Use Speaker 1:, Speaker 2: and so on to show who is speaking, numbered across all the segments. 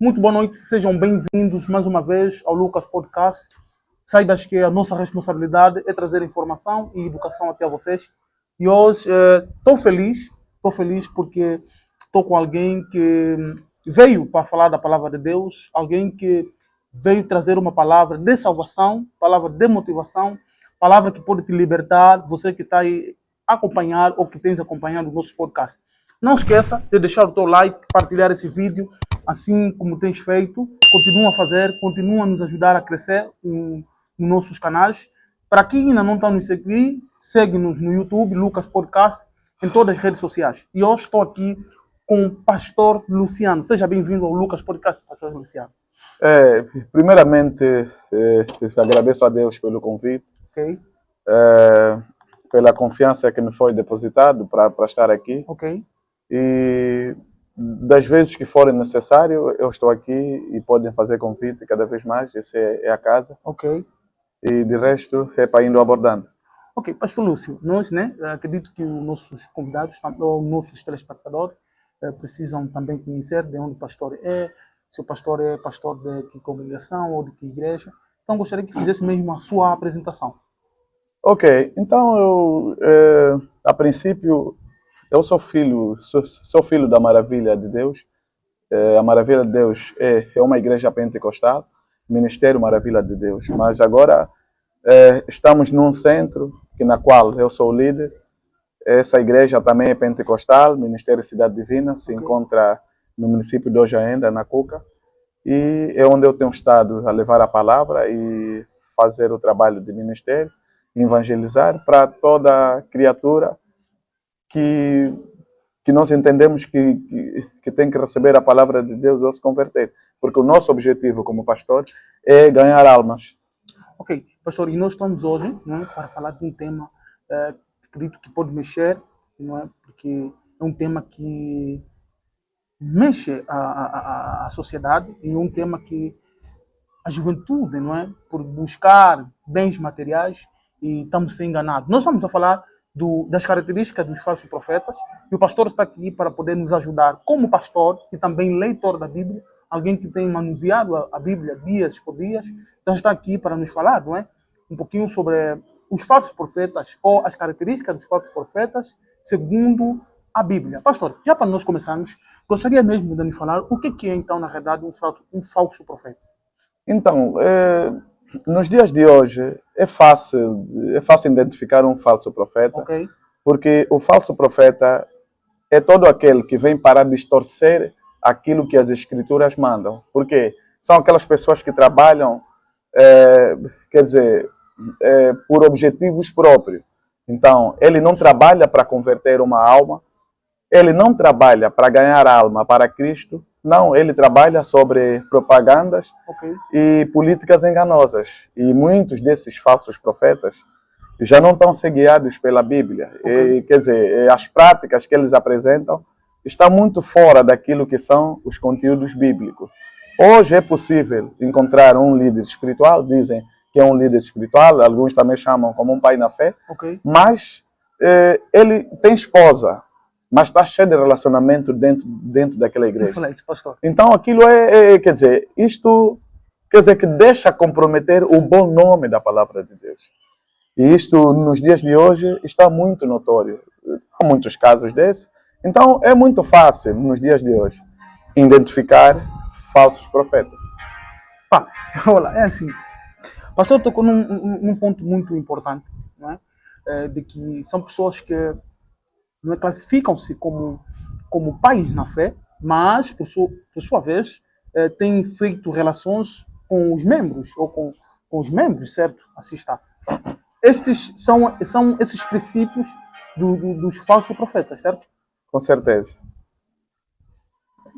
Speaker 1: Muito boa noite, sejam bem-vindos mais uma vez ao Lucas Podcast. Saibas que a nossa responsabilidade é trazer informação e educação até a vocês. E hoje estou feliz porque estou com alguém que veio para falar da palavra de Deus, alguém que veio trazer uma palavra de salvação, palavra de motivação, palavra que pode te libertar, você que está aí a acompanhar ou que tens acompanhado o nosso podcast. Não esqueça de deixar o teu like, partilhar esse vídeo, assim como tens feito. Continua a fazer, continua a nos ajudar a crescer nos nossos canais. Para quem ainda não está nos seguir, segue-nos no YouTube, Lucas Podcast, em todas as redes sociais. E hoje estou aqui com o Pastor Luciano. Seja bem-vindo ao Lucas Podcast, Pastor Luciano.
Speaker 2: Primeiramente, agradeço a Deus pelo convite,
Speaker 1: Ok?
Speaker 2: pela confiança que me foi depositado para estar aqui.
Speaker 1: Ok?
Speaker 2: E das vezes que forem necessário, eu estou aqui e podem fazer convite cada vez mais. Essa é a casa.
Speaker 1: Ok.
Speaker 2: E de resto, é para indo abordando.
Speaker 1: Ok, Pastor Lúcio, nós, acredito que os nossos convidados, ou nossos telespectadores, precisam também conhecer de onde o pastor é, se o pastor é pastor de que congregação ou de que igreja. Então, gostaria que fizesse mesmo a sua apresentação.
Speaker 2: Ok, então a princípio, eu sou filho da Maravilha de Deus. A Maravilha de Deus é uma igreja pentecostal, Ministério Maravilha de Deus. Mas agora estamos num centro na qual eu sou o líder. Essa igreja também é pentecostal, Ministério Cidade Divina, se encontra no município de Ojaenda, na Cuca. E é onde eu tenho estado a levar a palavra e fazer o trabalho de ministério, evangelizar para toda criatura que nós entendemos que tem que receber a palavra de Deus ou se converter. Porque o nosso objetivo como pastor é ganhar almas.
Speaker 1: Ok, pastor, e nós estamos hoje para falar de um tema acredito que pode mexer, não é? Porque é um tema que mexe a sociedade e é um tema que a juventude, não é? Por buscar bens materiais e estamos sendo enganados. Nós vamos a falar das características dos falsos profetas e o pastor está aqui para poder nos ajudar como pastor e também leitor da Bíblia, alguém que tem manuseado a Bíblia dias por dias, então está aqui para nos falar, não é? Um pouquinho sobre os falsos profetas ou as características dos falsos profetas segundo a Bíblia. Pastor, já para nós começarmos, gostaria mesmo de nos falar o que é então, na verdade, um falso profeta.
Speaker 2: Então, nos dias de hoje, é fácil identificar um falso profeta,
Speaker 1: Ok?
Speaker 2: porque o falso profeta é todo aquele que vem para distorcer aquilo que as escrituras mandam. Porque são aquelas pessoas que trabalham, por objetivos próprios. Então, ele não trabalha para converter uma alma, ele não trabalha para ganhar a alma para Cristo, não, ele trabalha sobre propagandas e políticas enganosas. E muitos desses falsos profetas já não estão sendo guiados pela Bíblia. E, quer dizer, as práticas que eles apresentam estão muito fora daquilo que são os conteúdos bíblicos. Hoje é possível encontrar um líder espiritual, dizem que é um líder espiritual, alguns também chamam como um pai na fé, mas ele tem esposa, mas está cheio de relacionamento dentro daquela igreja. Então aquilo isto quer dizer que deixa comprometer o bom nome da palavra de Deus. E isto nos dias de hoje está muito notório. Há muitos casos desses. Então é muito fácil nos dias de hoje identificar falsos profetas.
Speaker 1: Olha, é assim. O pastor tocou num ponto muito importante, não é? De que são pessoas que não classificam-se como pais na fé, mas, por sua vez, têm feito relações com os membros, ou com os membros, certo? Assim está. Estes são esses princípios dos falsos profetas, certo?
Speaker 2: Com certeza.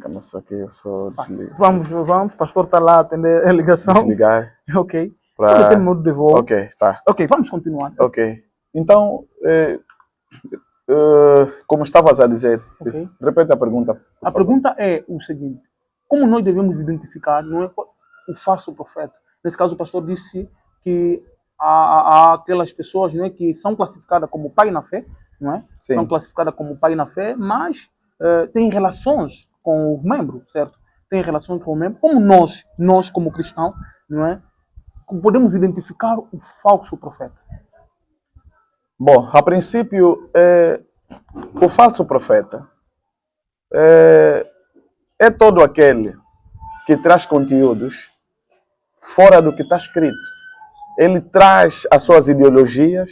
Speaker 2: Calma só que eu só desligo.
Speaker 1: Vamos, o pastor está lá a atender a ligação.
Speaker 2: Desligar.
Speaker 1: Ok. Só meter no modo de voo.
Speaker 2: Ok, tá.
Speaker 1: Ok, vamos continuar.
Speaker 2: Ok. Então, como estavas a dizer, repete a pergunta.
Speaker 1: A pergunta é o seguinte: como nós devemos identificar, não é, o falso profeta? Nesse caso, o pastor disse que há aquelas pessoas, não é, que são classificadas como pai na fé, não é? São classificadas como pai na fé, mas têm relações com o membro, certo? tem relações com o membro, como nós como cristãos, não é? Podemos identificar o falso profeta.
Speaker 2: Bom, a princípio, o falso profeta é todo aquele que traz conteúdos fora do que está escrito. Ele traz as suas ideologias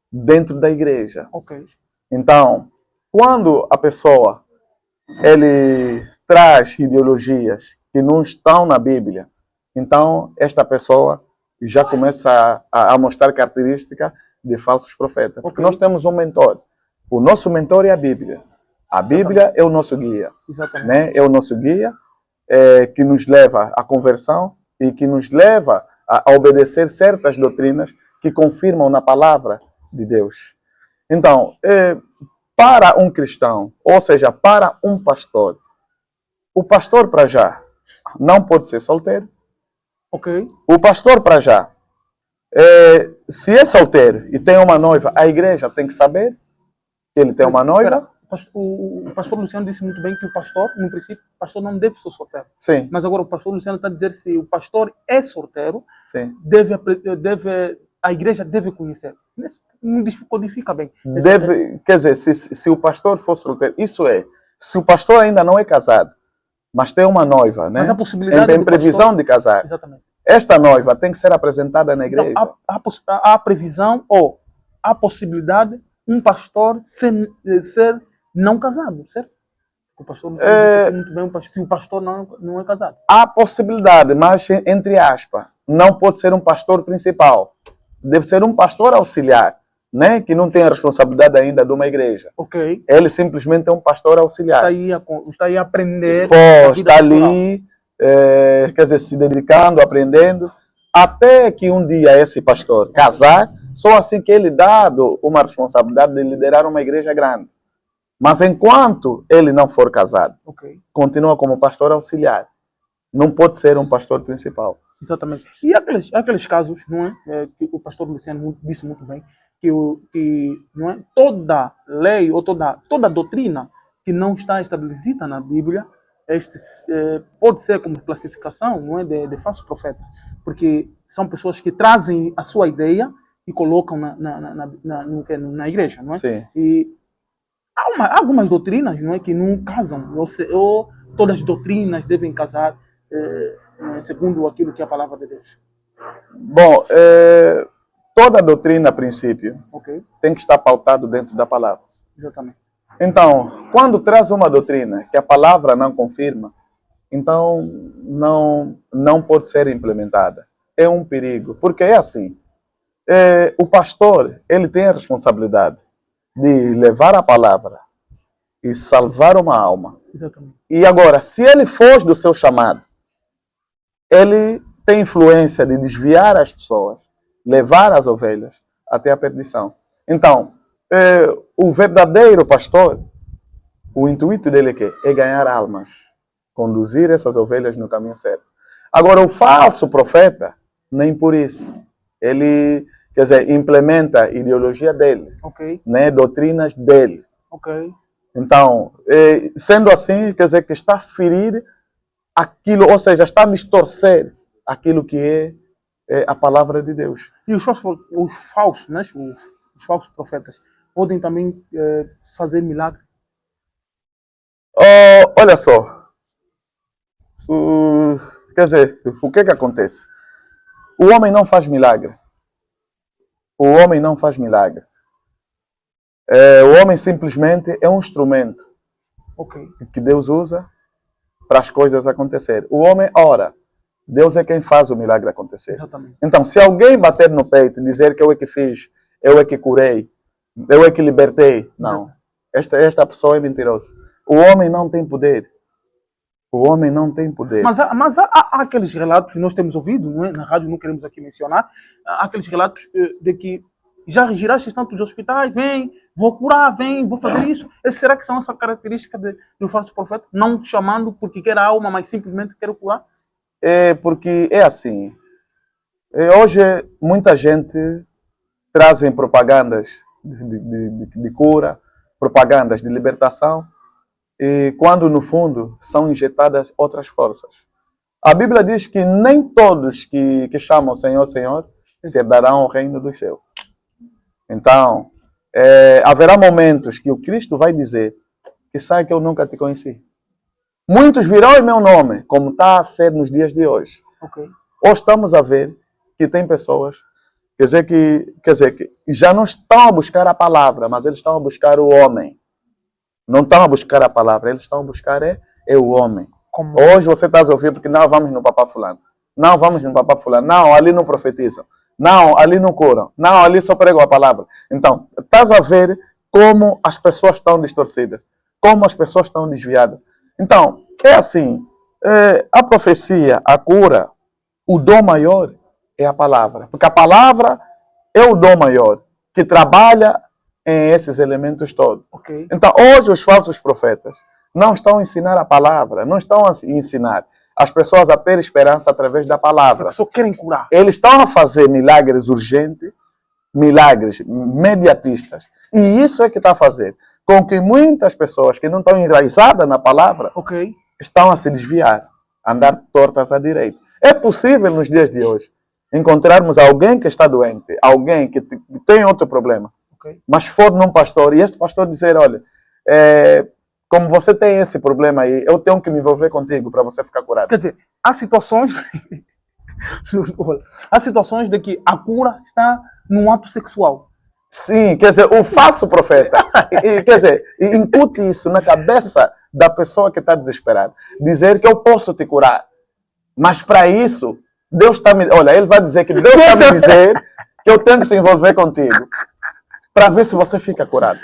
Speaker 2: dentro da igreja.
Speaker 1: Ok.
Speaker 2: Então, quando a pessoa ele traz ideologias que não estão na Bíblia, então esta pessoa já começa a mostrar características de falsos profetas. Porque nós temos um mentor. O nosso mentor é a Bíblia. A Bíblia é o nosso guia.
Speaker 1: Exatamente.
Speaker 2: Né? É o nosso guia que nos leva à conversão e que nos leva a obedecer certas doutrinas que confirmam na palavra de Deus. Então, para um cristão, ou seja, para um pastor, o pastor para já não pode ser solteiro.
Speaker 1: Ok.
Speaker 2: O pastor para já, se é solteiro e tem uma noiva, a igreja tem que saber que ele tem uma noiva.
Speaker 1: O pastor Luciano disse muito bem que o pastor, no princípio, o pastor não deve ser solteiro.
Speaker 2: Sim.
Speaker 1: Mas agora o pastor Luciano está a dizer se o pastor é solteiro,
Speaker 2: Sim.
Speaker 1: A igreja deve conhecer. Não codifica bem.
Speaker 2: Quer dizer, se o pastor for solteiro, isso é, se o pastor ainda não é casado, mas tem uma noiva, né?
Speaker 1: Mas a possibilidade
Speaker 2: em previsão de casar.
Speaker 1: Exatamente.
Speaker 2: Esta noiva tem que ser apresentada na igreja.
Speaker 1: Então, há previsão ou há possibilidade um pastor ser não casado, certo? O pastor disse aqui muito bem, se o pastor não é casado.
Speaker 2: Há possibilidade, mas entre aspas, não pode ser um pastor principal. Deve ser um pastor auxiliar, né? Que não tem a responsabilidade ainda de uma igreja.
Speaker 1: Ok.
Speaker 2: Ele simplesmente é um pastor auxiliar.
Speaker 1: Está aí a aprender.
Speaker 2: Está ali, quer dizer, se dedicando, aprendendo, até que um dia esse pastor casar, só assim que ele dado uma responsabilidade de liderar uma igreja grande. Mas enquanto ele não for casado, continua como pastor auxiliar. Não pode ser um pastor principal.
Speaker 1: Exatamente. E aqueles casos, não é? Que o pastor Luciano disse muito bem, que não é? Toda lei ou toda doutrina que não está estabelecida na Bíblia pode ser como classificação, não é? de falso profeta. Porque são pessoas que trazem a sua ideia e colocam na igreja, não é?
Speaker 2: Sim.
Speaker 1: E há algumas doutrinas, não é, que não casam, ou todas as doutrinas devem casar segundo aquilo que é a palavra de Deus.
Speaker 2: Bom, toda doutrina, a princípio, tem que estar pautado dentro da palavra.
Speaker 1: Exatamente.
Speaker 2: Então, quando traz uma doutrina que a palavra não confirma, então não pode ser implementada. É um perigo, porque é assim. O pastor, ele tem a responsabilidade de levar a palavra e salvar uma alma.
Speaker 1: Exatamente.
Speaker 2: E agora, se ele foge do seu chamado, ele tem influência de desviar as pessoas, levar as ovelhas até a perdição. Então, o verdadeiro pastor, o intuito dele é ganhar almas, conduzir essas ovelhas no caminho certo. Agora, o falso profeta, nem por isso. Ele, quer dizer, implementa a ideologia dele, né, doutrinas dele. Então, sendo assim, quer dizer que está a ferir aquilo, ou seja, está a distorcer aquilo que é a palavra de Deus.
Speaker 1: E os falsos, né? Os falsos profetas podem também fazer milagre?
Speaker 2: Olha só, quer dizer, o que acontece? O homem não faz milagre. O homem não faz milagre. O homem simplesmente é um instrumento que Deus usa para as coisas acontecerem. O homem ora. Deus é quem faz o milagre acontecer.
Speaker 1: Exatamente.
Speaker 2: Então, se alguém bater no peito e dizer que eu é que fiz, eu é que curei, eu é que libertei, não. Esta pessoa é mentirosa. O homem não tem poder. O homem não tem poder.
Speaker 1: Mas há aqueles relatos que nós temos ouvido, não é? Na rádio, não queremos aqui mencionar, há aqueles relatos de que já giraste tantos hospitais, vem, vou curar, vem, vou fazer isso. Será que são essa característica do falso profeta? Não chamando porque quer a alma, mas simplesmente quer curar?
Speaker 2: Porque é assim. Hoje, muita gente trazem propagandas de cura, propagandas de libertação, e quando no fundo são injetadas outras forças. A Bíblia diz que nem todos que chamam Senhor, Senhor, se herdarão o reino dos céus. Então, haverá momentos que o Cristo vai dizer que sabe que eu nunca te conheci. Muitos virão em meu nome, como está a ser nos dias de hoje.
Speaker 1: Ok.
Speaker 2: Hoje estamos a ver que tem pessoas, quer dizer, que já não estão a buscar a palavra, mas eles estão a buscar o homem. Não estão a buscar a palavra, eles estão a buscar o homem.
Speaker 1: Como?
Speaker 2: Hoje você está a ouvir porque não vamos no papá fulano. Não vamos no papá fulano. Não, ali não profetizam. Não, ali não curam. Não, ali só pregam a palavra. Então, estás a ver como as pessoas estão distorcidas. Como as pessoas estão desviadas. Então, é assim. A profecia, a cura, o dom maior é a palavra. Porque a palavra é o dom maior que trabalha em esses elementos todos.
Speaker 1: Ok.
Speaker 2: Então, hoje os falsos profetas não estão a ensinar a palavra, não estão a ensinar as pessoas a ter esperança através da palavra.
Speaker 1: Porque só querem curar.
Speaker 2: Eles estão a fazer milagres urgentes, milagres mediatistas. E isso é que está a fazer com que muitas pessoas que não estão enraizadas na palavra
Speaker 1: Ok.
Speaker 2: estão a se desviar, a andar tortas à direita. É possível nos dias de hoje encontrarmos alguém que está doente, alguém que tem outro problema,
Speaker 1: Ok.
Speaker 2: mas for num pastor e esse pastor dizer, olha, como você tem esse problema aí, eu tenho que me envolver contigo para você ficar curado.
Speaker 1: Quer dizer, há situações há situações de que a cura está no ato sexual.
Speaker 2: Sim, quer dizer, o falso profeta, quer dizer, incute isso na cabeça da pessoa que está desesperada. Dizer que eu posso te curar. Mas para isso, Deus está me... Olha, ele vai dizer que Deus está me dizer que eu tenho que se envolver contigo para ver se você fica curado.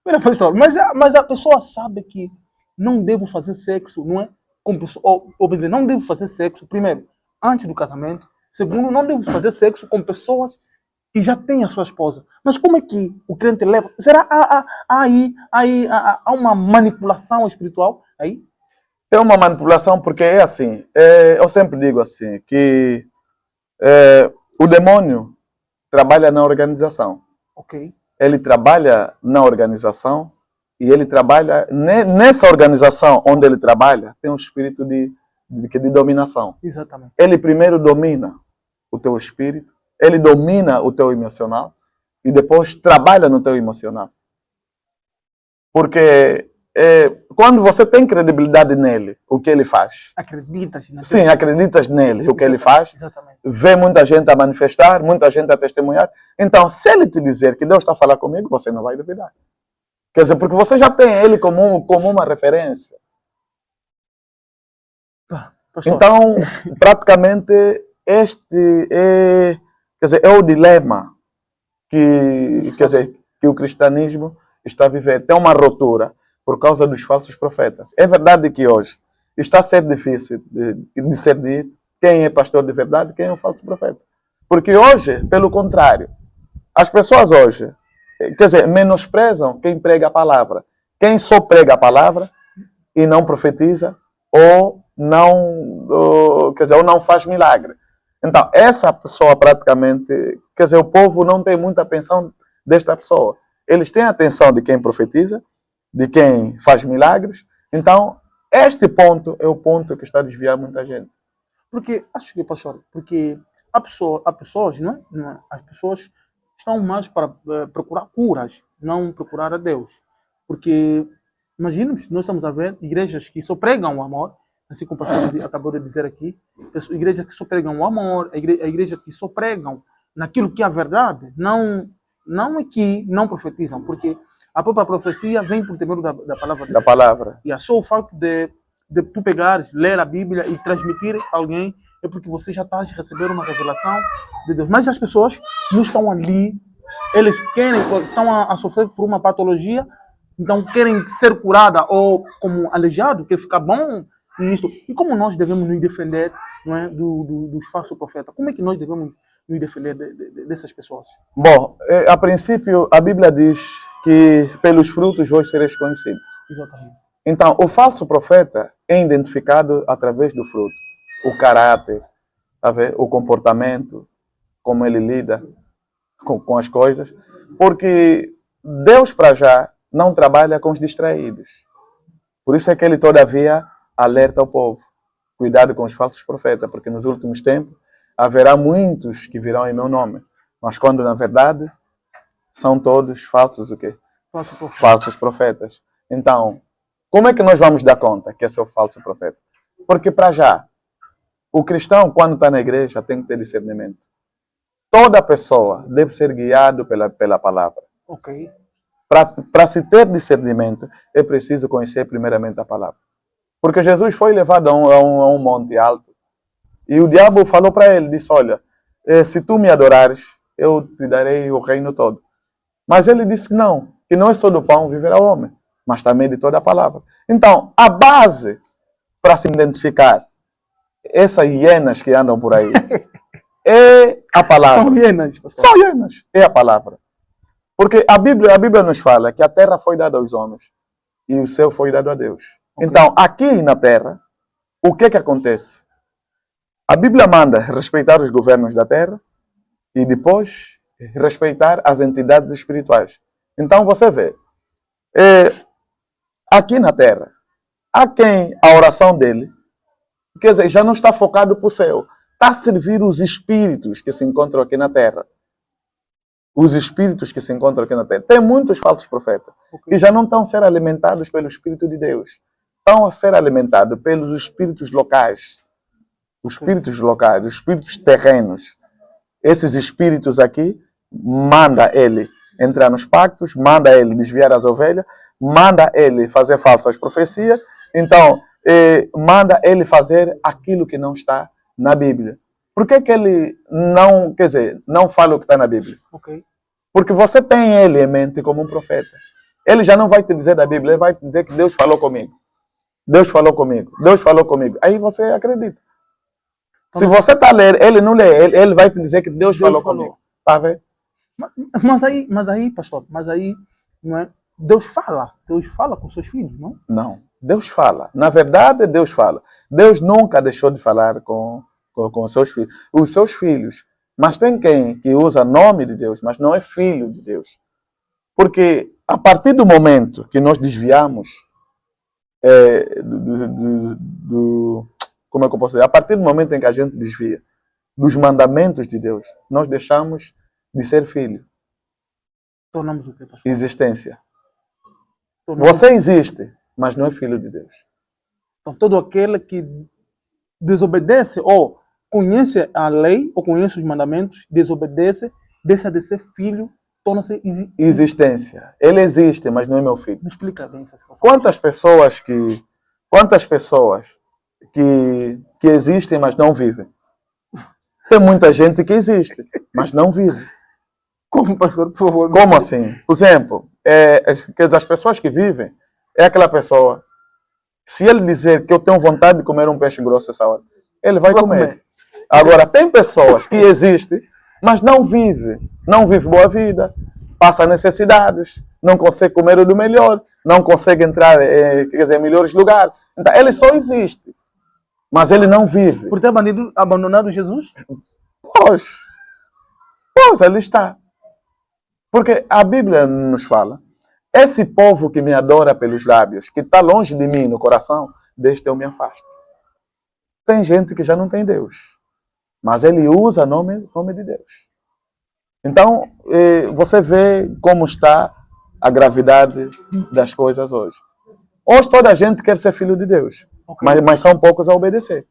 Speaker 1: Pera, professor, mas a pessoa sabe que não devo fazer sexo, não é? Com pessoa, ou dizer, não devo fazer sexo, primeiro, antes do casamento. Segundo, não devo fazer sexo com pessoas que já têm a sua esposa. Mas como é que o crente leva? Será há uma manipulação espiritual aí?
Speaker 2: Tem uma manipulação porque é assim, eu sempre digo assim, que o demônio trabalha na organização.
Speaker 1: Ok.
Speaker 2: Ele trabalha na organização e ele trabalha nessa organização onde ele trabalha, tem um espírito de dominação.
Speaker 1: Exatamente.
Speaker 2: Ele primeiro domina o teu espírito, ele domina o teu emocional e depois trabalha no teu emocional. Porque quando você tem credibilidade nele, o que ele faz?
Speaker 1: Acreditas?
Speaker 2: Sim, acreditas nele, o que ele faz?
Speaker 1: Exatamente.
Speaker 2: Vê muita gente a manifestar, muita gente a testemunhar. Então, se ele te dizer que Deus está a falar comigo, você não vai duvidar. Quer dizer, porque você já tem ele como uma referência. Então, praticamente, este é o dilema que o cristianismo está a viver. Tem uma ruptura por causa dos falsos profetas. É verdade que hoje está a ser difícil de discernir quem é pastor de verdade e quem é um falso profeta. Porque hoje, pelo contrário, as pessoas hoje, menosprezam quem prega a palavra. Quem só prega a palavra e não profetiza ou não faz milagre. Então, essa pessoa praticamente, o povo não tem muita atenção desta pessoa. Eles têm a atenção de quem profetiza, de quem faz milagres. Então, este ponto é o ponto que está a desviar muita gente.
Speaker 1: Porque, acho que, pastor, porque há pessoas, não é? As pessoas estão mais para procurar curas, não procurar a Deus. Porque, imaginemos, nós estamos a ver igrejas que só pregam o amor, assim como o pastor acabou de dizer aqui, igrejas que só pregam o amor, a igreja que só pregam naquilo que é a verdade, não é que não profetizam, porque a própria profecia vem por temor da palavra de Deus.
Speaker 2: Da palavra.
Speaker 1: E é só o fato de tu pegares, ler a Bíblia e transmitir a alguém, é porque você já está a receber uma revelação de Deus. Mas as pessoas não estão ali, eles estão a sofrer por uma patologia, então querem ser curada ou como aleijado, quer ficar bom e isso. E como nós devemos nos defender, não é, dos falsos profetas? Como é que nós devemos nos defender dessas pessoas?
Speaker 2: Bom, a princípio a Bíblia diz que pelos frutos vós sereis conhecidos.
Speaker 1: Exatamente.
Speaker 2: Então, o falso profeta é identificado através do fruto. O caráter, o comportamento, como ele lida com as coisas. Porque Deus, para já, não trabalha com os distraídos. Por isso é que ele, todavia, alerta o povo. Cuidado com os falsos profetas, porque nos últimos tempos haverá muitos que virão em meu nome. Mas quando, na verdade, são todos falsos o quê? Falsos profetas. Então, como é que nós vamos dar conta que esse é o falso profeta? Porque, para já, o cristão, quando está na igreja, tem que ter discernimento. Toda pessoa deve ser guiado pela palavra.
Speaker 1: Ok.
Speaker 2: Para se ter discernimento, é preciso conhecer primeiramente a palavra. Porque Jesus foi levado a um monte alto. E o diabo falou para ele, disse, olha, se tu me adorares, eu te darei o reino todo. Mas ele disse que não é só do pão viverá o homem, mas também de toda a palavra. Então, a base para se identificar essas hienas que andam por aí é a palavra.
Speaker 1: São hienas, pastor.
Speaker 2: São hienas, é a palavra. Porque a Bíblia nos fala que a terra foi dada aos homens e o céu foi dado a Deus. Okay. Então, aqui na terra, o que acontece? A Bíblia manda respeitar os governos da terra e depois respeitar as entidades espirituais. Então, você vê, aqui na terra, há quem a oração dele, quer dizer, já não está focado para o céu, está a servir os espíritos que se encontram aqui na terra. Os espíritos que se encontram aqui na terra. Tem muitos falsos profetas que já não estão a ser alimentados pelo Espírito de Deus. Estão a ser alimentados pelos espíritos locais. Os espíritos locais, os espíritos terrenos. Esses espíritos aqui, manda ele entrar nos pactos, manda ele desviar as ovelhas, manda ele fazer falsas profecias, então, manda ele fazer aquilo que não está na Bíblia. Por que ele não, quer dizer, não fala o que está na Bíblia?
Speaker 1: Okay.
Speaker 2: Porque você tem ele em mente como um profeta. Ele já não vai te dizer da Bíblia, ele vai te dizer que Deus falou comigo. Deus falou comigo. Deus falou comigo. Aí você acredita. Se você está a ler, ele não lê, ele vai te dizer que Deus falou comigo. Tá vendo?
Speaker 1: Mas aí, pastor, não é? Deus fala com seus filhos, não?
Speaker 2: Não, Deus fala. Na verdade, Deus fala. Deus nunca deixou de falar com os seus filhos. Os seus filhos. Mas tem quem que usa nome de Deus, mas não é filho de Deus. Porque a partir do momento que nós desviamos como é que eu posso dizer? A partir do momento em que a gente desvia dos mandamentos de Deus, nós deixamos de ser filho.
Speaker 1: Tornamos o quê, pastor?
Speaker 2: Existência. Você existe, mas não é filho de Deus.
Speaker 1: Então, todo aquele que desobedece ou conhece a lei ou conhece os mandamentos, desobedece, deixa de ser filho, torna-se
Speaker 2: existência. Ele existe, mas não é meu filho.
Speaker 1: Me explica bem essa situação.
Speaker 2: Quantas pessoas que existem, mas não vivem? Tem muita gente que existe, mas não vive.
Speaker 1: Como, pastor, por favor?
Speaker 2: Como assim? Por exemplo, as pessoas que vivem, é aquela pessoa, se ele dizer que eu tenho vontade de comer um peixe grosso essa hora, ele vai comer. Agora, tem pessoas que existem, mas não vivem boa vida, passa necessidades, não consegue comer o do melhor, não consegue entrar em melhores lugares. Então, ele só existe, mas ele não vive.
Speaker 1: Por ter abandonado Jesus?
Speaker 2: Pois, ele está. Porque a Bíblia nos fala, esse povo que me adora pelos lábios, que está longe de mim no coração, deste eu me afasto. Tem gente que já não tem Deus, mas ele usa o nome de Deus. Então, você vê como está a gravidade das coisas hoje. Hoje toda a gente quer ser filho de Deus, okay, mas são poucos a obedecer.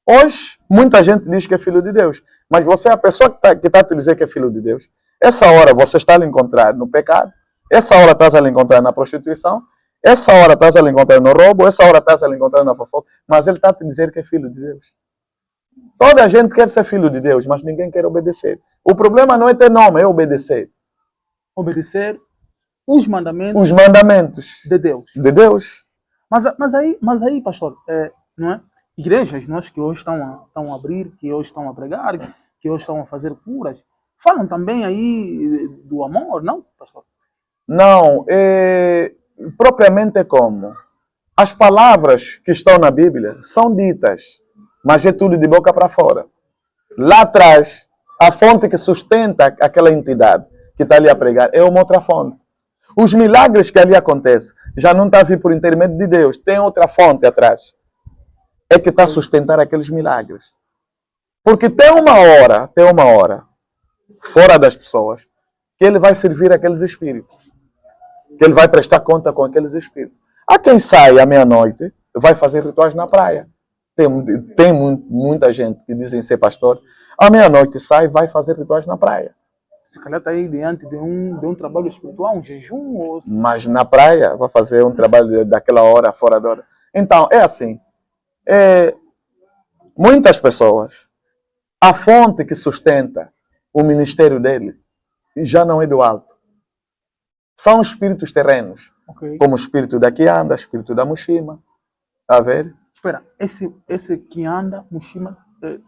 Speaker 2: Hoje, muita gente diz que é filho de Deus, mas você é a pessoa que está a te dizer que é filho de Deus. Essa hora você está a lhe encontrar no pecado, essa hora estás a lhe encontrar na prostituição, essa hora estás a lhe encontrar no roubo, essa hora estás a lhe encontrar na fofoca, mas ele está a te dizer que é filho de Deus. Toda a gente quer ser filho de Deus, mas ninguém quer obedecer. O problema não é ter nome, é obedecer.
Speaker 1: Obedecer os mandamentos.
Speaker 2: Os mandamentos
Speaker 1: de Deus.
Speaker 2: De Deus.
Speaker 1: Mas aí, pastor, não é? Igrejas, nós que hoje estão a abrir, que hoje estão a pregar, que hoje estão a fazer curas, falam também aí do amor, não, pastor?
Speaker 2: Não, propriamente como? As palavras que estão na Bíblia são ditas, mas é tudo de boca para fora. Lá atrás, a fonte que sustenta aquela entidade que está ali a pregar é uma outra fonte. Os milagres que ali acontecem já não está a vir por intermédio de Deus. Tem outra fonte atrás. É que está a sustentar aqueles milagres. Porque tem uma hora, fora das pessoas, que ele vai servir aqueles espíritos. Que ele vai prestar conta com aqueles espíritos. Há quem sai à meia-noite, vai fazer rituais na praia. Tem muita gente que dizem ser pastor. À meia-noite sai e vai fazer rituais na praia.
Speaker 1: Se calhar está aí diante de um trabalho espiritual, um jejum. Ou...
Speaker 2: Mas na praia vai fazer um trabalho daquela hora, fora da hora. Então, é assim. Muitas pessoas, a fonte que sustenta o ministério dele já não é do alto. São espíritos terrenos.
Speaker 1: Okay.
Speaker 2: Como o espírito da Kianda, o espírito da Mushima. A ver?
Speaker 1: Espera, esse Kianda, Mushima,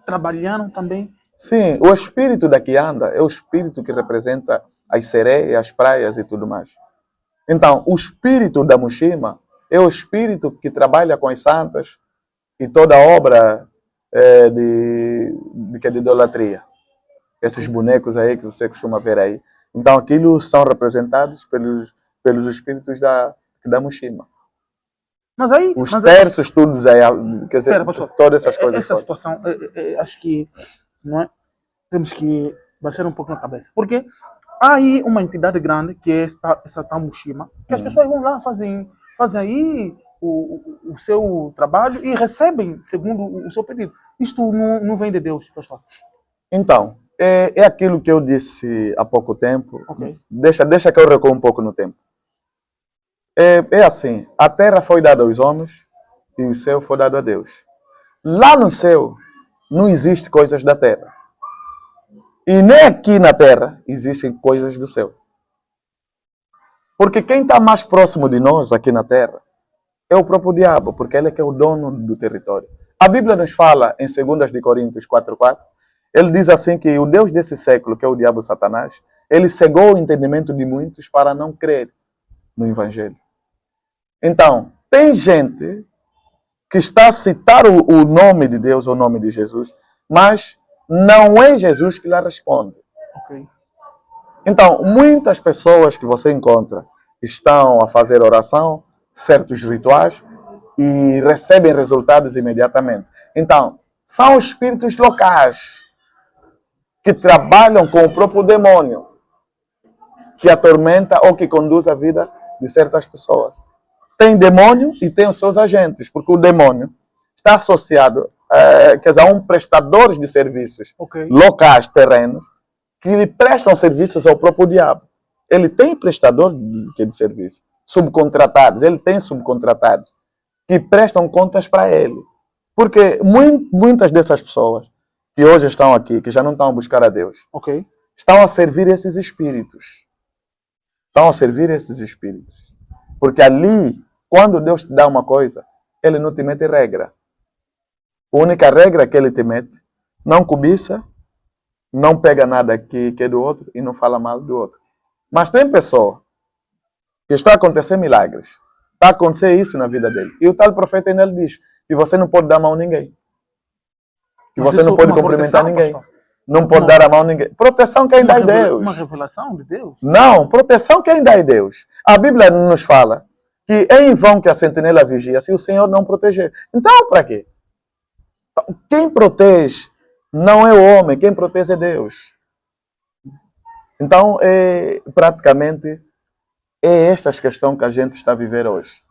Speaker 1: trabalharam também?
Speaker 2: Sim, o espírito da Kianda é o espírito que representa as sereias, as praias e tudo mais. Então, o espírito da Mushima é o espírito que trabalha com as santas e toda a obra de idolatria. Esses bonecos aí que você costuma ver aí. Então, aquilo são representados pelos espíritos da Mushima.
Speaker 1: Mas aí...
Speaker 2: Os terços, todos aí, quer dizer,
Speaker 1: espera, pastor,
Speaker 2: todas essas coisas.
Speaker 1: Essa situação, acho que não é, temos que baixar um pouco na cabeça. Porque há aí uma entidade grande, que é essa Tamushima, que as pessoas vão lá, fazem aí o seu trabalho e recebem segundo o seu pedido. Isto não vem de Deus, pastor?
Speaker 2: Então, é aquilo que eu disse há pouco tempo.
Speaker 1: Okay.
Speaker 2: Deixa que eu recuo um pouco no tempo. É assim, a terra foi dada aos homens e o céu foi dado a Deus. Lá no céu não existem coisas da terra. E nem aqui na terra existem coisas do céu. Porque quem está mais próximo de nós aqui na terra é o próprio diabo, porque ele é que é o dono do território. A Bíblia nos fala em 2 de Coríntios 4:4, ele diz assim que o Deus desse século, que é o diabo Satanás, ele cegou o entendimento de muitos para não crer no Evangelho. Então, tem gente que está a citar o nome de Deus, o nome de Jesus, mas não é Jesus que lhe responde.
Speaker 1: Okay.
Speaker 2: Então, muitas pessoas que você encontra estão a fazer oração, certos rituais, e recebem resultados imediatamente. Então, são espíritos locais que trabalham com o próprio demônio, que atormenta ou que conduz a vida de certas pessoas. Tem demônio e tem os seus agentes, porque o demônio está associado a um prestador de serviços locais, terrenos, que lhe prestam serviços ao próprio diabo. Ele tem prestador de serviço, subcontratados, ele tem subcontratados, que prestam contas para ele. Porque muitas dessas pessoas que hoje estão aqui, que já não estão a buscar a Deus, estão a servir esses espíritos. Estão a servir esses espíritos. Porque ali, quando Deus te dá uma coisa, ele não te mete regra. A única regra que ele te mete, não cobiça, não pega nada que é do outro e não fala mal do outro. Mas tem pessoa que está a acontecer milagres. Está a acontecer isso na vida dele. E o tal profeta ainda lhe diz que você não pode dar a mão a ninguém. Que você não pode cumprimentar ninguém. Pastor. Não pode dar a mão a ninguém. Proteção quem dá é Deus.
Speaker 1: Uma revelação de Deus?
Speaker 2: Não, proteção quem dá é Deus. A Bíblia nos fala que é em vão que a sentinela vigia se o Senhor não proteger. Então, para quê? Quem protege não é o homem, quem protege é Deus. Então, praticamente, é esta questão que a gente está a viver hoje.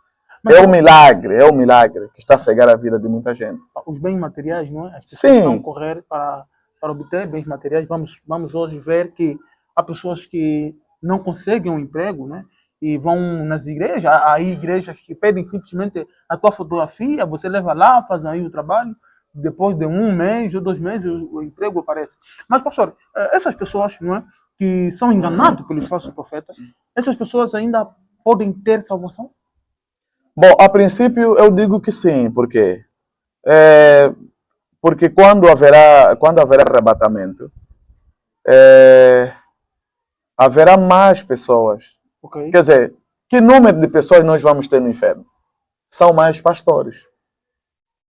Speaker 2: Mas é o milagre que está a cegar a vida de muita gente.
Speaker 1: Os bens materiais, não é? As pessoas estão a correr para obter bens materiais. Vamos hoje ver que há pessoas que não conseguem um emprego, né? E vão nas igrejas. Há aí igrejas que pedem simplesmente a tua fotografia, você leva lá, faz aí o trabalho. Depois de 1 mês ou 2 meses, o emprego aparece. Mas, pastor, essas pessoas, não é, que são enganadas pelos falsos profetas, essas pessoas ainda podem ter salvação?
Speaker 2: Bom, a princípio eu digo que sim, porque quando haverá arrebatamento, haverá mais pessoas. Quer dizer, que número de pessoas nós vamos ter no inferno? São mais pastores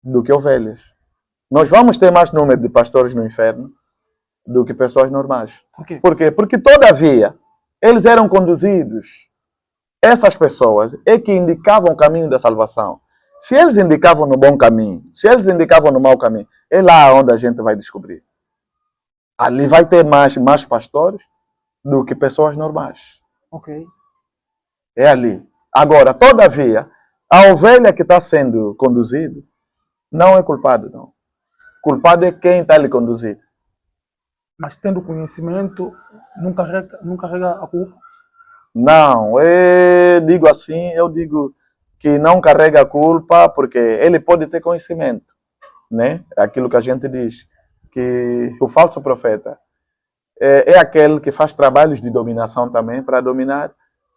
Speaker 2: do que ovelhas. Nós vamos ter mais número de pastores no inferno do que pessoas normais.
Speaker 1: Por quê?
Speaker 2: Por quê? Porque, todavia, eles eram conduzidos essas pessoas é que indicavam o caminho da salvação. Se eles indicavam no bom caminho, se eles indicavam no mau caminho, é lá onde a gente vai descobrir. Ali vai ter mais pastores do que pessoas normais.
Speaker 1: Ok.
Speaker 2: É ali. Agora, todavia, a ovelha que está sendo conduzida não é culpado, não. Culpado é quem está lhe conduzindo.
Speaker 1: Mas tendo conhecimento, não carrega a culpa.
Speaker 2: Não, eu digo que não carrega a culpa porque ele pode ter conhecimento, né? Aquilo que a gente diz, que o falso profeta é aquele que faz trabalhos de dominação também para dominar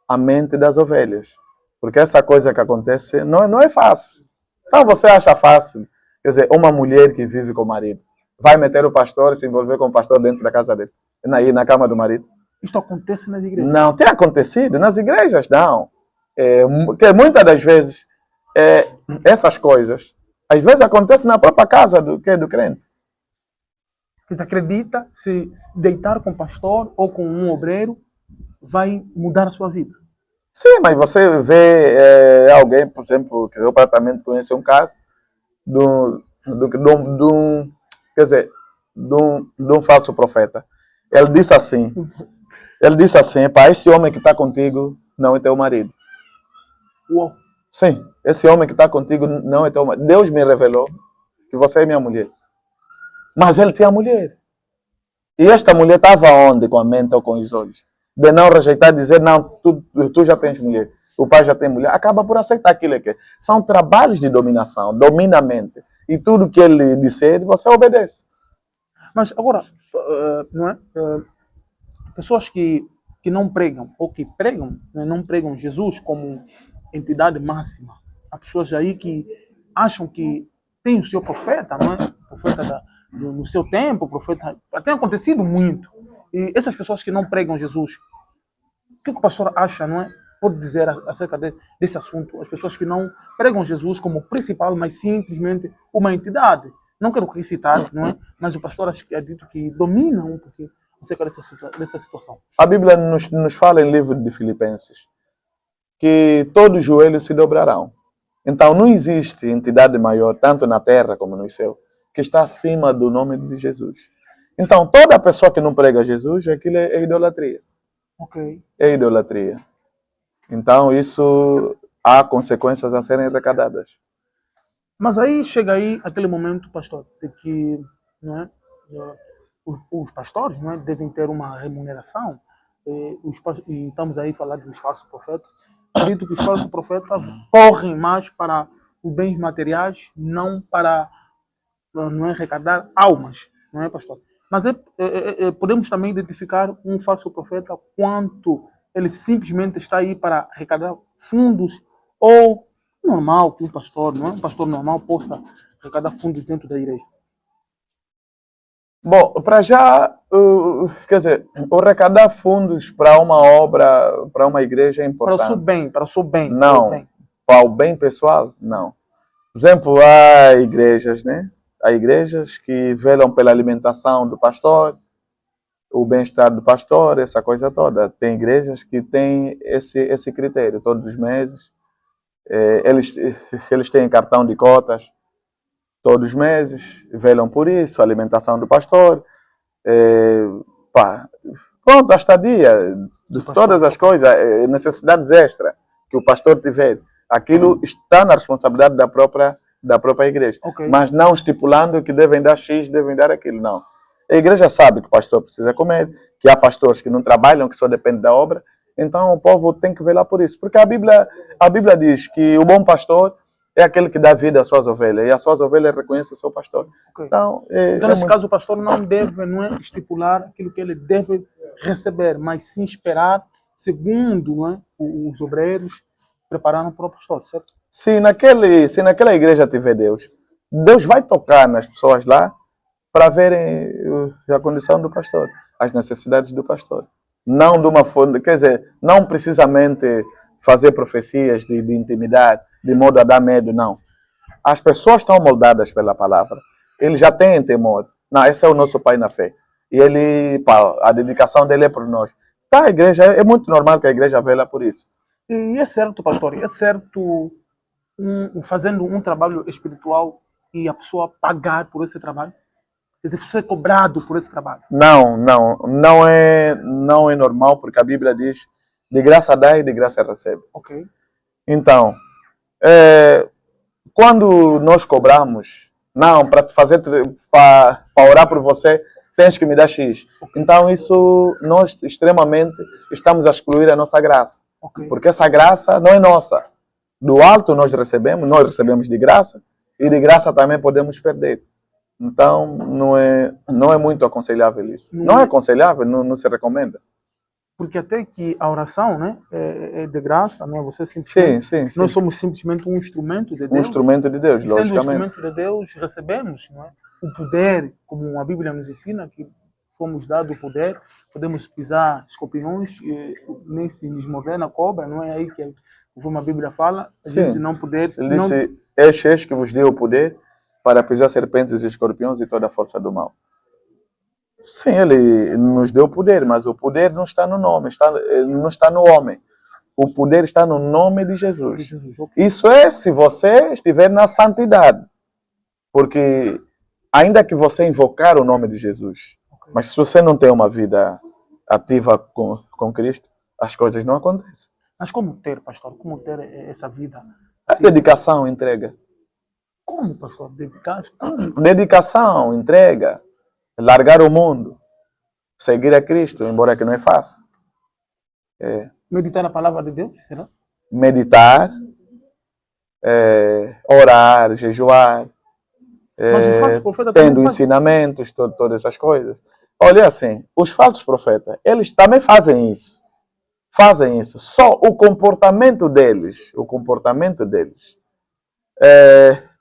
Speaker 2: a mente das ovelhas. Porque essa coisa que acontece não é fácil. Então você acha fácil, quer dizer, uma mulher que vive com o marido vai meter o pastor e se envolver com o pastor dentro da casa dele, na cama do marido?
Speaker 1: Isto acontece nas igrejas.
Speaker 2: Não, tem acontecido. Nas igrejas, não. Que muitas das vezes, essas coisas, às vezes acontecem na própria casa do crente.
Speaker 1: Você acredita se deitar com o pastor ou com um obreiro vai mudar a sua vida?
Speaker 2: Sim, mas você vê alguém, por exemplo, que eu praticamente conheci um caso de um falso profeta. Ele disse assim, pá, esse homem que está contigo não é teu marido.
Speaker 1: Uou.
Speaker 2: Sim, esse homem que está contigo não é teu marido. Deus me revelou que você é minha mulher. Mas ele tinha mulher. E esta mulher estava onde? Com a mente ou com os olhos? De não rejeitar, dizer, não, tu já tens mulher. O pai já tem mulher. Acaba por aceitar aquilo que é. São trabalhos de dominação. Domina a mente. E tudo que ele disser, você obedece.
Speaker 1: Mas agora, não é? Pessoas que não pregam, ou que pregam, né, não pregam Jesus como entidade máxima. Há pessoas aí que acham que tem o seu profeta, não é? Profeta no seu tempo, profeta. Tem acontecido muito. E essas pessoas que não pregam Jesus, o que o pastor acha, não é? Pode dizer acerca desse assunto? As pessoas que não pregam Jesus como principal, mas simplesmente uma entidade. Não quero citar, não é? Mas o pastor acho que é dito que domina um pouquinho acerca dessa situação.
Speaker 2: A Bíblia nos fala em livro de Filipenses que todos os joelhos se dobrarão. Então não existe entidade maior, tanto na terra como no céu, que está acima do nome de Jesus. Então toda pessoa que não prega Jesus, aquilo é idolatria.
Speaker 1: Ok.
Speaker 2: É idolatria. Então isso há consequências a serem arrecadadas.
Speaker 1: Mas aí chega aí aquele momento, pastor, de que, não é, os pastores, não é, devem ter uma remuneração. E estamos aí a falar dos falsos profetas. Acredito que os falsos profetas correm mais para os bens materiais, não para não é, arrecadar almas, não é, pastor? Mas podemos também identificar um falso profeta quanto ele simplesmente está aí para arrecadar fundos ou normal que um pastor, não é? Um pastor normal possa arrecadar fundos dentro da igreja.
Speaker 2: Bom, para já, quer dizer, o arrecadar fundos para uma obra, para uma igreja é importante.
Speaker 1: Para o seu bem.
Speaker 2: Não, para o bem pessoal, não. Por exemplo, há igrejas, né? Há igrejas que velam pela alimentação do pastor, o bem-estar do pastor, essa coisa toda. Tem igrejas que têm esse critério. Todos os meses, eles têm cartão de cotas, todos os meses, velam por isso, a alimentação do pastor, pronto, a estadia, de todas as coisas, necessidades extras que o pastor tiver. Aquilo está na responsabilidade da própria igreja.
Speaker 1: Okay.
Speaker 2: Mas não estipulando que devem dar X, devem dar aquilo, não. A igreja sabe que o pastor precisa comer, que há pastores que não trabalham, que só dependem da obra. Então o povo tem que velar por isso. Porque a Bíblia diz que o bom pastor é aquele que dá vida às suas ovelhas. E as suas ovelhas reconhecem o seu pastor.
Speaker 1: Okay.
Speaker 2: Então,
Speaker 1: nesse caso, o pastor não deve estipular aquilo que ele deve receber, mas sim esperar, segundo, não é, os obreiros prepararam para o pastor, certo?
Speaker 2: Se naquela igreja tiver Deus vai tocar nas pessoas lá para verem a condição do pastor, as necessidades do pastor. Não de uma forma, quer dizer, não precisamente fazer profecias de intimidade, de modo a dar medo, não. As pessoas estão moldadas pela palavra. Eles já têm temor. Não, esse é o nosso pai na fé. E ele, a dedicação dele é por nós. Então a igreja, é muito normal que a igreja vela por isso.
Speaker 1: E é certo, pastor, é certo fazendo um trabalho espiritual e a pessoa pagar por esse trabalho? Quer dizer, ser cobrado por esse trabalho.
Speaker 2: Não é normal, porque a Bíblia diz: de graça dá e de graça recebe.
Speaker 1: Ok.
Speaker 2: Então, quando nós cobramos, não, para fazer, para orar por você, tens que me dar X. Então, isso nós extremamente estamos a excluir a nossa graça.
Speaker 1: Ok.
Speaker 2: Porque essa graça não é nossa. Do alto nós recebemos de graça, e de graça também podemos perder. Então, não é muito aconselhável isso. Não é aconselhável, não se recomenda.
Speaker 1: Porque até que a oração, né, é de graça, não é? Você simplesmente,
Speaker 2: Sim.
Speaker 1: nós somos simplesmente um instrumento de
Speaker 2: Um
Speaker 1: Deus.
Speaker 2: instrumento de Deus,
Speaker 1: E sendo um
Speaker 2: logicamente.
Speaker 1: instrumento de Deus, recebemos, não é? O poder, como a Bíblia nos ensina, que fomos dados o poder, podemos pisar escorpiões, nem se nos mover na cobra, não é aí que como a Bíblia fala, a
Speaker 2: Sim.
Speaker 1: gente não poder...
Speaker 2: Ele disse: eis que vos deu o poder para pisar serpentes e escorpiões e toda a força do mal. Sim, ele nos deu o poder, mas o poder não está no nome, não está no homem. O poder está no nome de Jesus. Isso é se você estiver na santidade. Porque ainda que você invocar o nome de Jesus, mas se você não tem uma vida ativa com Cristo, as coisas não acontecem.
Speaker 1: Mas como ter, pastor? Como ter essa vida?
Speaker 2: A dedicação, entrega.
Speaker 1: Como, pastor?
Speaker 2: Dedicação, entrega. Largar o mundo. Seguir a Cristo, embora que não é fácil.
Speaker 1: Meditar na palavra de Deus, será?
Speaker 2: Meditar, orar, jejuar,
Speaker 1: Mas os falsos profetas
Speaker 2: tendo ensinamentos, todas essas coisas. Olha assim, os falsos profetas, eles também fazem isso. Só o comportamento deles,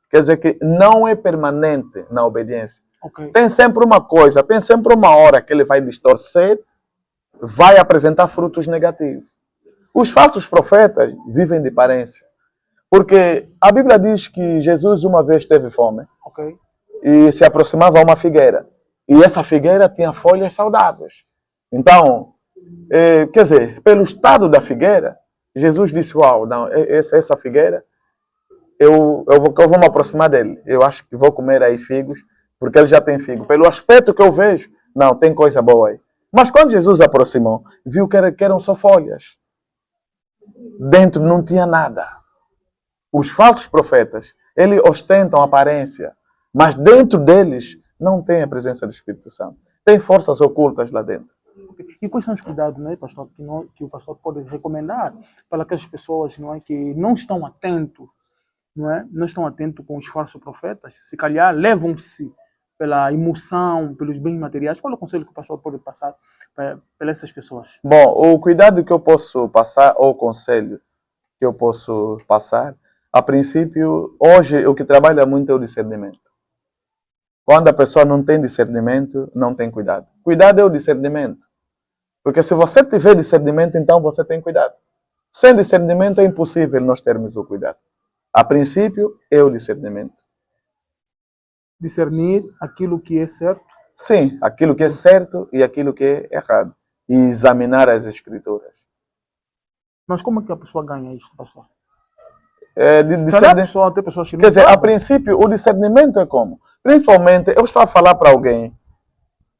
Speaker 2: quer dizer que não é permanente na obediência.
Speaker 1: Okay.
Speaker 2: Tem sempre uma coisa, tem sempre uma hora que ele vai distorcer, vai apresentar frutos negativos. Os falsos profetas vivem de aparência. Porque a Bíblia diz que Jesus uma vez teve fome.
Speaker 1: Okay.
Speaker 2: E se aproximava a uma figueira. E essa figueira tinha folhas saudáveis. Então, quer dizer, pelo estado da figueira, Jesus disse: uau, não, essa figueira, eu vou me aproximar dele. Eu acho que vou comer aí figos, porque ele já tem figo. Pelo aspecto que eu vejo, não, tem coisa boa aí. Mas quando Jesus aproximou, viu que eram só folhas. Dentro não tinha nada. Os falsos profetas, eles ostentam aparência, mas dentro deles não tem a presença do Espírito Santo. Tem forças ocultas lá dentro.
Speaker 1: E quais são os cuidados, né, pastor, que o pastor pode recomendar para aquelas pessoas, não é, que não estão atentos, não estão atentos com os falsos profetas? Se calhar levam-se pela emoção, pelos bens materiais. Qual é o conselho que o pastor pode passar para essas pessoas?
Speaker 2: Bom, o cuidado que eu posso passar, ou o conselho que eu posso passar, a princípio, hoje o que trabalha muito é o discernimento. Quando a pessoa não tem discernimento, não tem cuidado. Cuidado é o discernimento. Porque se você tiver discernimento, então você tem cuidado. Sem discernimento é impossível nós termos o cuidado. A princípio é o discernimento.
Speaker 1: Discernir aquilo que é certo?
Speaker 2: Sim, aquilo que é certo e aquilo que é errado. E examinar as escrituras.
Speaker 1: Mas como é que a pessoa ganha isso, pastor?
Speaker 2: Quer dizer, a princípio, o discernimento é como? Principalmente, eu estou a falar para alguém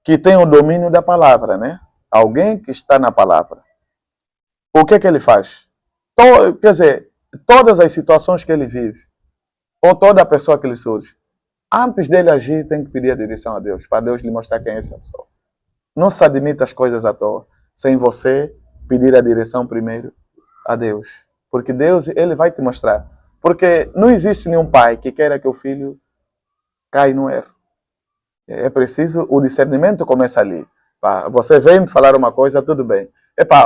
Speaker 2: que tem o domínio da palavra, né? Alguém que está na palavra. O que ele faz? Quer dizer, todas as situações que ele vive, ou toda a pessoa que lhe surge, antes dele agir, tem que pedir a direção a Deus, para Deus lhe mostrar quem é essa pessoa. Não se admita as coisas à toa, sem você pedir a direção primeiro a Deus. Porque Deus, ele vai te mostrar. Porque não existe nenhum pai que queira que o filho caia no erro. É preciso, o discernimento começa ali. Você vem me falar uma coisa, tudo bem.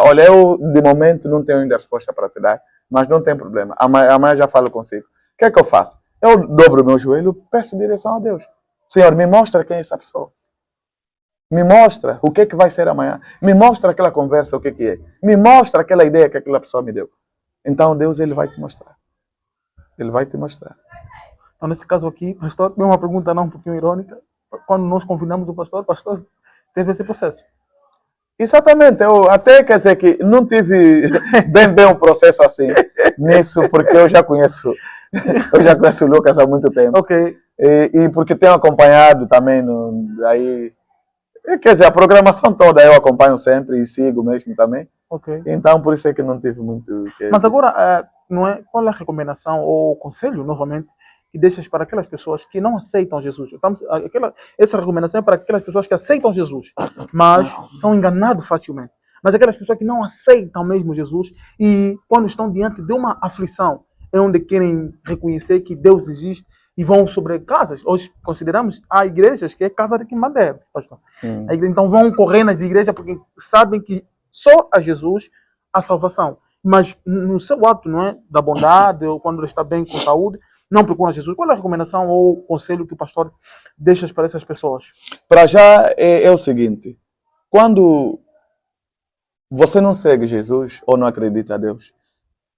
Speaker 2: Olha, eu de momento não tenho ainda resposta para te dar, mas não tem problema. Amanhã já falo consigo. O que é que eu faço? Eu dobro meu joelho, peço direção a Deus. Senhor, me mostra quem é essa pessoa. Me mostra o que é que vai ser amanhã. Me mostra aquela conversa, o que é. Me mostra aquela ideia que aquela pessoa me deu. Então Deus, ele vai te mostrar. Ele vai te mostrar.
Speaker 1: Então, nesse caso aqui, pastor, é uma pergunta não um pouquinho irônica. Quando nós convidamos o pastor teve esse processo.
Speaker 2: Exatamente, eu até quer dizer que não tive bem um processo assim nisso, porque eu já conheço o Lucas há muito tempo.
Speaker 1: Ok,
Speaker 2: E porque tenho acompanhado também aí, quer dizer, a programação toda eu acompanho sempre e sigo mesmo também.
Speaker 1: ok.
Speaker 2: Então por isso é que não tive muito que
Speaker 1: Mas
Speaker 2: dizer.
Speaker 1: agora, não é, qual é a recomendação ou conselho, novamente, que deixas para aquelas pessoas que não aceitam Jesus? Essa recomendação é para aquelas pessoas que aceitam Jesus, mas são enganados facilmente. Mas aquelas pessoas que não aceitam mesmo Jesus e quando estão diante de uma aflição, é onde querem reconhecer que Deus existe e vão sobre casas. Hoje consideramos há igrejas que é casa de quem madeira, pastor. Então vão correr nas igrejas porque sabem que só a Jesus a salvação. Mas no seu ato, não é, da bondade, ou quando ele está bem com saúde, não procura Jesus. Qual é a recomendação ou conselho que o pastor deixa para essas pessoas?
Speaker 2: Para já é o seguinte, quando você não segue Jesus ou não acredita a Deus,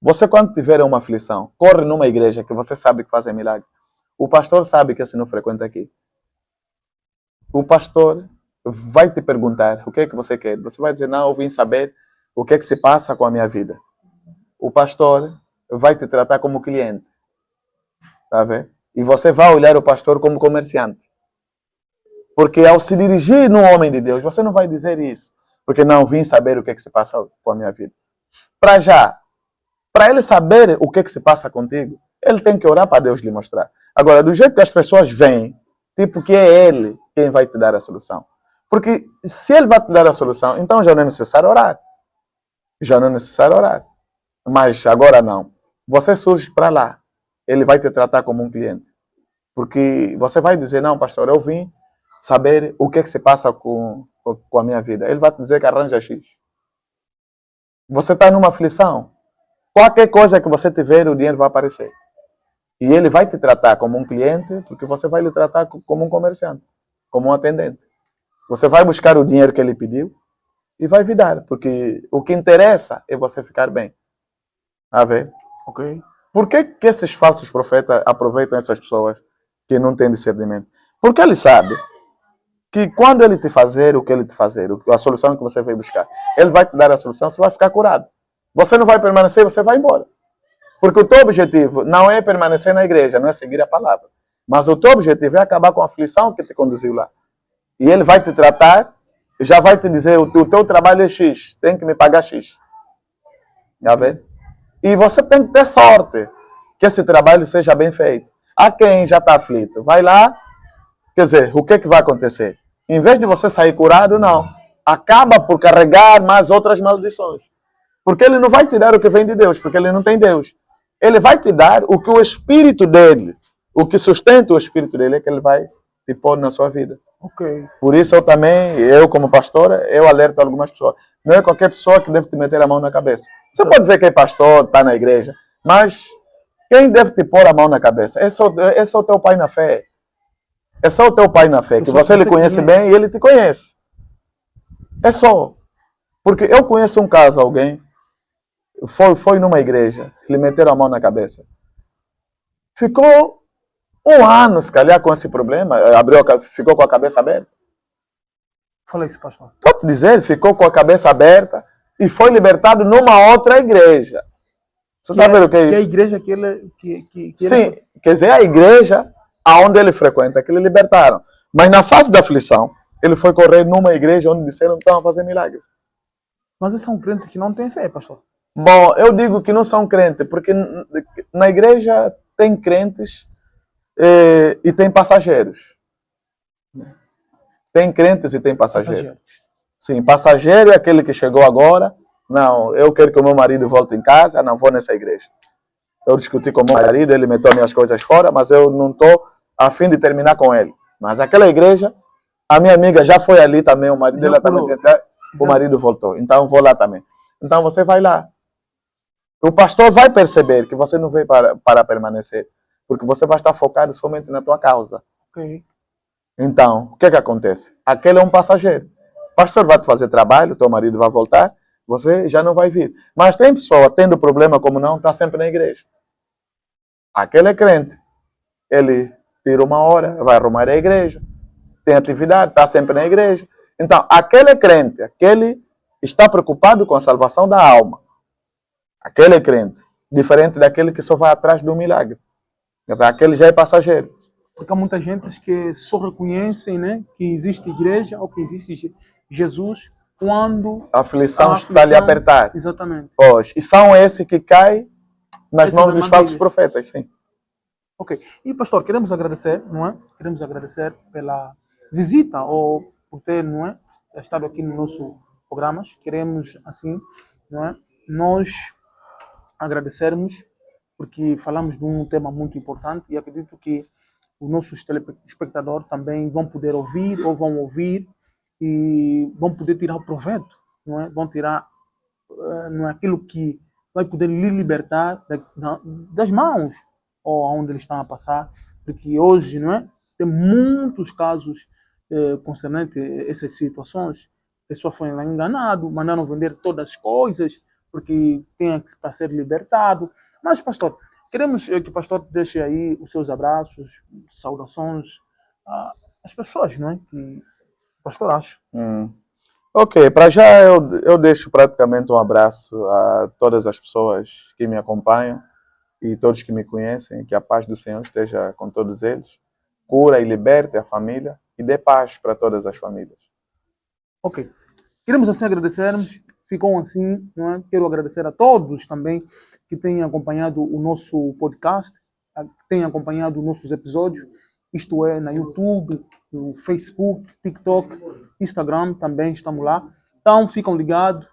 Speaker 2: você quando tiver uma aflição, corre numa igreja que você sabe que fazem milagre. O pastor sabe que você não frequenta aqui. O pastor vai te perguntar o que é que você quer. Você vai dizer, não, eu vim saber o que é que se passa com a minha vida. O pastor vai te tratar como cliente. Tá vendo? E você vai olhar o pastor como comerciante. Porque ao se dirigir num homem de Deus, você não vai dizer isso. Porque não, vim saber o que é que se passa com a minha vida. Para já, para ele saber o que é que se passa contigo, ele tem que orar para Deus lhe mostrar. Agora, do jeito que as pessoas veem, tipo que é ele quem vai te dar a solução. Porque se ele vai te dar a solução, então já não é necessário orar. Já não é necessário orar. Mas agora não. Você surge para lá. Ele vai te tratar como um cliente. Porque você vai dizer, não, pastor, eu vim saber o que é que se passa com a minha vida. Ele vai te dizer que arranja X. Você está numa aflição. Qualquer coisa que você tiver, o dinheiro vai aparecer. E ele vai te tratar como um cliente, porque você vai lhe tratar como um comerciante, como um atendente. Você vai buscar o dinheiro que ele pediu e vai vir dar, porque o que interessa é você ficar bem. A ver?
Speaker 1: Ok.
Speaker 2: Por que esses falsos profetas aproveitam essas pessoas que não têm discernimento? Porque ele sabe que quando ele te fazer o que ele te fazer, a solução que você veio buscar, ele vai te dar a solução, você vai ficar curado. Você não vai permanecer, você vai embora. Porque o teu objetivo não é permanecer na igreja, não é seguir a palavra. Mas o teu objetivo é acabar com a aflição que te conduziu lá. E ele vai te tratar, já vai te dizer, o teu trabalho é X, tem que me pagar X. Já vê? E você tem que ter sorte que esse trabalho seja bem feito. Há quem já está aflito. Vai lá, quer dizer, o que é que vai acontecer? Em vez de você sair curado, não. Acaba por carregar mais outras maldições. Porque ele não vai te dar o que vem de Deus, porque ele não tem Deus. Ele vai te dar o que o Espírito dele, o que sustenta o Espírito dele, é que ele vai te pôr na sua vida.
Speaker 1: Ok.
Speaker 2: Por isso eu como pastor, eu alerto algumas pessoas. Não é qualquer pessoa que deve te meter a mão na cabeça. Você pode ver que é pastor, está na igreja, mas quem deve te pôr a mão na cabeça? É só o teu pai na fé. É só o teu pai na fé, que você lhe conhece bem e ele te conhece. É só. Porque eu conheço um caso, alguém foi numa igreja, lhe meteram a mão na cabeça. Ficou um ano, se calhar, com esse problema, ficou com a cabeça aberta.
Speaker 1: Fala isso, pastor.
Speaker 2: Estou te dizer, ficou com a cabeça aberta e foi libertado numa outra igreja. Você está vendo o que é isso?
Speaker 1: Que é a igreja que ele...
Speaker 2: Sim, quer dizer, a igreja aonde ele frequenta, que lhe libertaram. Mas na fase da aflição, ele foi correr numa igreja onde disseram que estavam a fazer milagres.
Speaker 1: Mas esses são crentes que não têm fé, pastor.
Speaker 2: Bom, eu digo que não são crentes, porque na igreja tem crentes e tem passageiros. Tem crentes e tem passageiros. Sim, passageiro é aquele que chegou agora. Não, eu quero que o meu marido volte em casa, não vou nessa igreja. Eu discuti com o meu marido, ele meteu minhas coisas fora, mas eu não estou a fim de terminar com ele. Mas aquela igreja, a minha amiga já foi ali também, o marido dela também, o marido voltou. Então vou lá também. Então você vai lá. O pastor vai perceber que você não veio para permanecer, porque você vai estar focado somente na tua causa.
Speaker 1: Ok.
Speaker 2: Então, o que acontece? Aquele é um passageiro. O pastor vai te fazer trabalho, teu marido vai voltar, você já não vai vir. Mas tem pessoa tendo problema como não, está sempre na igreja. Aquele é crente. Ele tira uma hora, vai arrumar a igreja, tem atividade, está sempre na igreja. Então, aquele é crente, aquele está preocupado com a salvação da alma. Aquele é crente. Diferente daquele que só vai atrás do milagre. Aquele já é passageiro.
Speaker 1: Porque há muita gente que só reconhecem, né, que existe igreja ou que existe Jesus quando
Speaker 2: A aflição
Speaker 1: a
Speaker 2: está lhe
Speaker 1: aflição...
Speaker 2: apertar.
Speaker 1: Exatamente.
Speaker 2: Pois, e são esses que caem nas
Speaker 1: Essas
Speaker 2: mãos dos falsos
Speaker 1: armadilhas.
Speaker 2: profetas, sim.
Speaker 1: Ok. E, pastor, queremos agradecer, não é? Queremos agradecer pela visita ou por ter, não é, estado aqui no nosso programa. Queremos, assim, não é, nós agradecermos porque falamos de um tema muito importante e acredito que os nossos telespectadores também vão poder ouvir ou vão ouvir e vão poder tirar o proveito, não é? Vão tirar não é, aquilo que vai poder lhe libertar das mãos ou aonde eles estão a passar, porque hoje, não é, tem muitos casos concernentes a essas situações. A pessoa foi enganado, mandaram vender todas as coisas porque tem para ser libertado. Mas, pastor, queremos que o pastor deixe aí os seus abraços, saudações às pessoas, não é? Que o pastor acha.
Speaker 2: Ok, para já eu deixo praticamente um abraço a todas as pessoas que me acompanham e todos que me conhecem. Que a paz do Senhor esteja com todos eles. Cura e liberte a família e dê paz para todas as famílias.
Speaker 1: Ok. Queremos assim agradecermos. Ficou assim, não é? Quero agradecer a todos também que têm acompanhado o nosso podcast, que têm acompanhado os nossos episódios, isto é, na YouTube, no Facebook, TikTok, Instagram, também estamos lá. Então, ficam ligados,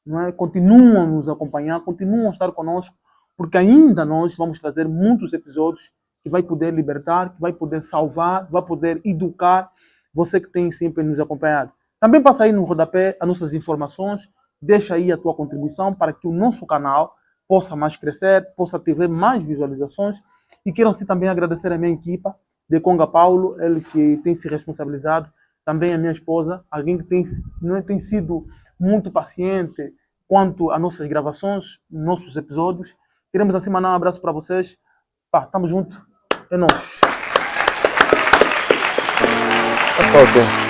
Speaker 1: não é? Continuam a nos acompanhar, continuam a estar conosco, porque ainda nós vamos trazer muitos episódios que vai poder libertar, que vai poder salvar, vai poder educar você que tem sempre nos acompanhado. Também passa aí no rodapé as nossas informações, deixa aí a tua contribuição para que o nosso canal possa mais crescer, possa ter mais visualizações. E quero assim também agradecer a minha equipa de Conga Paulo, ele que tem se responsabilizado, também a minha esposa, alguém que tem sido muito paciente quanto às nossas gravações, nossos episódios. Queremos assim mandar um abraço para vocês. Pá, tamo junto. É nóis.
Speaker 2: Ok.